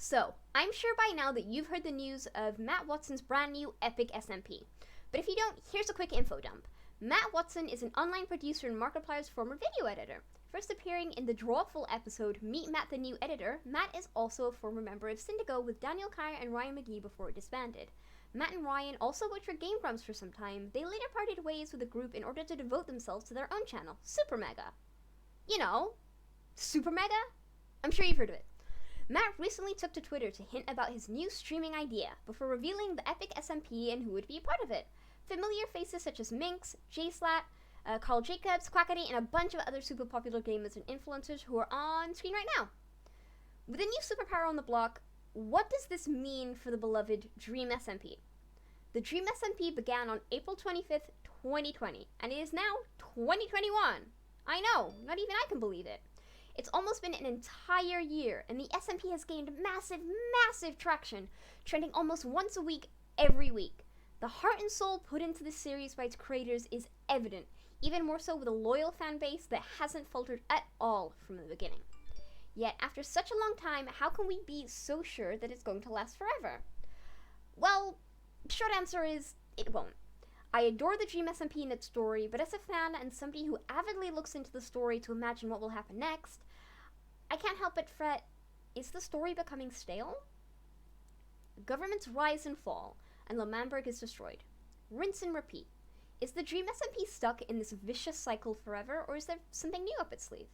So, I'm sure by now that you've heard the news of Matt Watson's brand new Epic SMP. But if you don't, here's a quick info dump. Matt Watson is an online producer and Markiplier's former video editor. First appearing in the Drawful episode Meet Matt the New Editor, Matt is also a former member of Syndigo with Daniel Kaya and Ryan McGee before it disbanded. Matt and Ryan also worked for Game Grumps for some time. They later parted ways with the group in order to devote themselves to their own channel, Super Mega. You know, Super Mega? I'm sure you've heard of it. Matt recently took to Twitter to hint about his new streaming idea before revealing the Epic SMP and who would be a part of it. Familiar faces such as Minx, J-Slat, Carl Jacobs, Quackity, and a bunch of other super popular gamers and influencers who are on screen right now. With a new superpower on the block, what does this mean for the beloved DreamSMP? The DreamSMP began on April 25th, 2020, and it is now 2021. I know, not even I can believe it. It's almost been an entire year, and the SMP has gained massive traction, trending almost once a week, every week. The heart and soul put into this series by its creators is evident, even more so with a loyal fan base that hasn't faltered at all from the beginning. Yet, after such a long time, how can we be so sure that it's going to last forever? Well, short answer is, it won't. I adore the DreamSMP and its story, but as a fan and somebody who avidly looks into the story to imagine what will happen next, I can't help but fret, is the story becoming stale? Governments rise and fall, and Lamamberg is destroyed. Rinse and repeat. Is the DreamSMP stuck in this vicious cycle forever, or is there something new up its sleeve?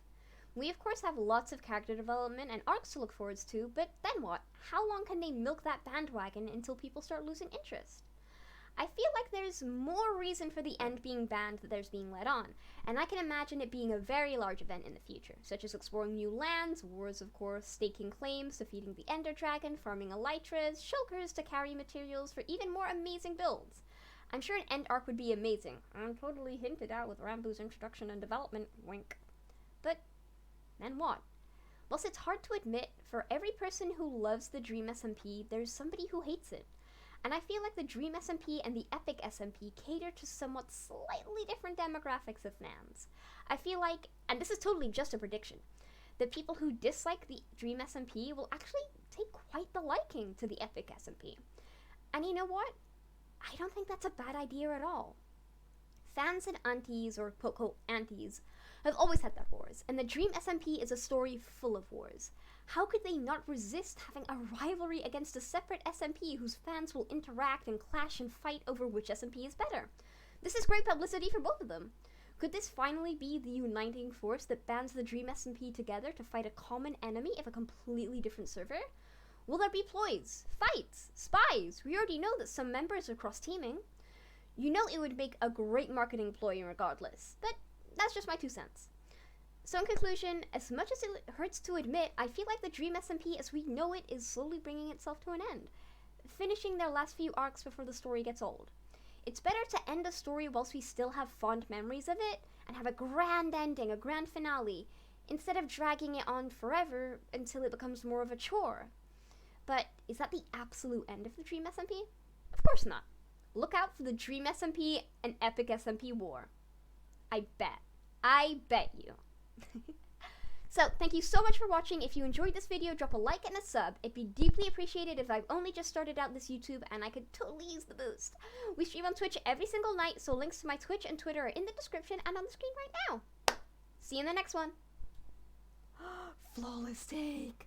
We of course have lots of character development and arcs to look forward to, but then what? How long can they milk that bandwagon until people start losing interest? I feel like there's more reason for the end being banned than there's being let on, and I can imagine it being a very large event in the future, such as exploring new lands, wars of course, staking claims, defeating the Ender Dragon, farming elytras, shulkers to carry materials for even more amazing builds. I'm sure an end arc would be amazing. I'm totally hinted at with Rambu's introduction and development, wink. But then what? Whilst it's hard to admit, for every person who loves the DreamSMP, there's somebody who hates it. And I feel like the DreamSMP and the Epic SMP cater to somewhat slightly different demographics of fans. I feel like, and this is totally just a prediction, that people who dislike the DreamSMP will actually take quite the liking to the Epic SMP. And you know what? I don't think that's a bad idea at all. Fans and aunties, or quote-unquote aunties, have always had their wars, and the DreamSMP is a story full of wars. How could they not resist having a rivalry against a separate SMP whose fans will interact and clash and fight over which SMP is better? This is great publicity for both of them. Could this finally be the uniting force that bands the DreamSMP together to fight a common enemy of a completely different server? Will there be ploys, fights, spies? We already know that some members are cross-teaming. You know it would make a great marketing ploy regardless, but that's just my 2 cents. So in conclusion, as much as it hurts to admit, I feel like the DreamSMP as we know it is slowly bringing itself to an end, finishing their last few arcs before the story gets old. It's better to end a story whilst we still have fond memories of it, and have a grand ending, a grand finale, instead of dragging it on forever until it becomes more of a chore. But is that the absolute end of the DreamSMP? Of course not. Look out for the DreamSMP and Epic SMP war. I bet you. So, thank you so much for watching. If you enjoyed this video, drop a like and a sub. It'd be deeply appreciated if I've only just started out this YouTube and I could totally use the boost. We stream on Twitch every single night, so links to my Twitch and Twitter are in the description and on the screen right now. See you in the next one. Flawless take.